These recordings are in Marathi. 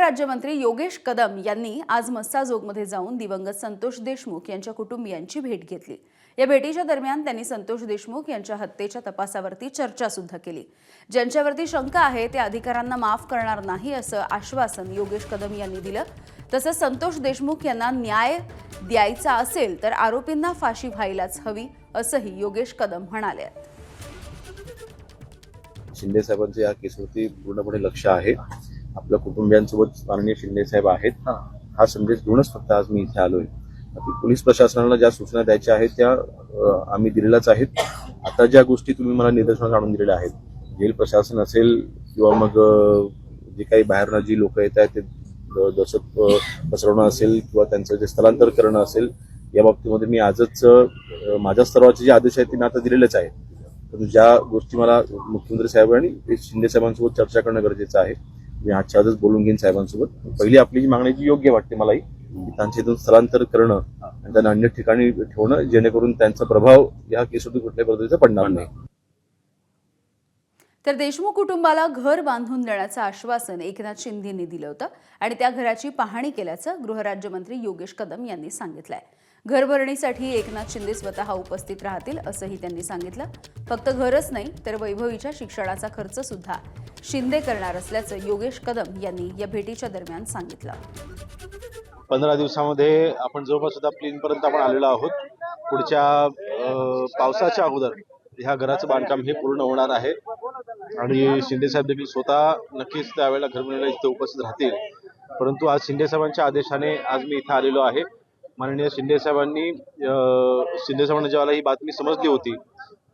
गृहराज्यमंत्री योगेश कदम यांनी आज मस्साजोगमध्ये जाऊन दिवंगत संतोष देशमुख यांच्या कुटुंबियांची भेट घेतली। या भेटीच्या दरम्यान त्यांनी संतोष देशमुख यांच्या हत्येच्या तपासावरती चर्चा सुद्धा केली। ज्यांच्यावरती शंका आहे ते अधिकाऱ्यांना माफ करणार नाही असं आश्वासन योगेश कदम यांनी दिलं। तसंच संतोष देशमुख यांना न्याय द्यायचा असेल तर आरोपींना फाशी व्हायलाच हवी असंही योगेश कदम म्हणाले। शिंदे साहेबांचे या केसवरती पूर्णपणे लक्ष आहे। आपल्या कुटुंबियांसोबत माननीय शिंदे साहेब आहेत। हा संदेश घेऊनच फक्त आज मी इथे आलोय। पोलीस प्रशासनाला ज्या सूचना द्यायच्या आहेत त्या आम्ही दिलेल्याच आहेत। आता ज्या गोष्टी तुम्ही मला निदर्शनास आणून दिलेल्या आहेत, जेल प्रशासन असेल किंवा मग जे काही बाहेरनं जी लोक येत आहेत ते दहशत पसरवणं असेल किंवा त्यांचं जे स्थलांतर करणं असेल, या बाबतीमध्ये मी आजच माझ्या स्तरावरचे जे आदेश आहेत ते मी आता दिलेलेच आहेत। पण ज्या गोष्टी मला मुख्यमंत्री साहेब आणि शिंदे साहेबांसोबत चर्चा करणं गरजेचं आहे, मी आजच्या आजच बोलून घेईन साहेबांसोबत। पहिली आपली जी मागणी जी योग्य वाटते मलाही, की त्यांच्या इथून स्थलांतर करणं आणि त्यांना अन्य ठिकाणी ठेवणं, जेणेकरून त्यांचा प्रभाव या केसवरती कुठल्याही पद्धतीचा पडणार नाही। तर देशमुख कुटुंबाला घर बांधून देण्याचं आश्वासन एकनाथ शिंदेंनी दिलं होतं आणि त्या घराची पाहणी केल्याचं गृहराज्यमंत्री योगेश कदम यांनी सांगितलंय। घरभरणीसाठी एकनाथ शिंदे स्वतः उपस्थित राहतील असंही त्यांनी सांगितलं। फक्त घरच नाही तर वैभवीच्या शिक्षणाचा खर्च सुद्धा शिंदे करणार असल्याचं योगेश कदम यांनी या भेटीच्या दरम्यान सांगितलं। 15 दिवसामध्ये आपण जवळपास सुद्धा प्लेनपर्यंत आपण आलेलो आहोत। पुढच्या पावसाच्या अगोदर ह्या घराचं बांधकाम हे पूर्ण होणार आहे आणि शिंदे साहेब देखील स्वतः नक्कीच त्यावेळेला घरभरणीला इथे उपस्थित राहतील। परंतु आज शिंदे साहेबांच्या आदेशाने आज मी इथे आलेलो आहे। माननीय शिंदे साहेबांनी जेव्हा ही बातमी समजली होती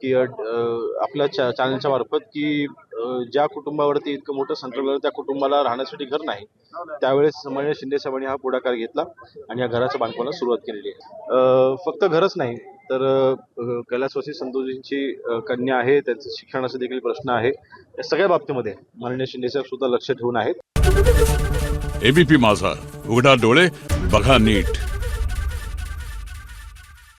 की आपल्या चॅनलच्या मार्फत की ज्या कुटुंबावरती इतकं मोठं संकट आलं त्या कुटुंबाला राहण्यासाठी घर नाही, त्यावेळेस माननीय शिंदे साहेबांनी हा पुढाकार घेतला आणि या घराच्या बांधकामाला सुरुवात केलेली आहे। फक्त घरच नाही तर कैलासवासी संतोषजींची कन्या आहे, त्यांचं शिक्षणाचा देखील प्रश्न आहे। या सगळ्या बाबतीमध्ये माननीय शिंदे साहेब सुद्धा लक्ष ठेवून आहेत। एबीपी माझा, उघडा डोळे बघा नीट।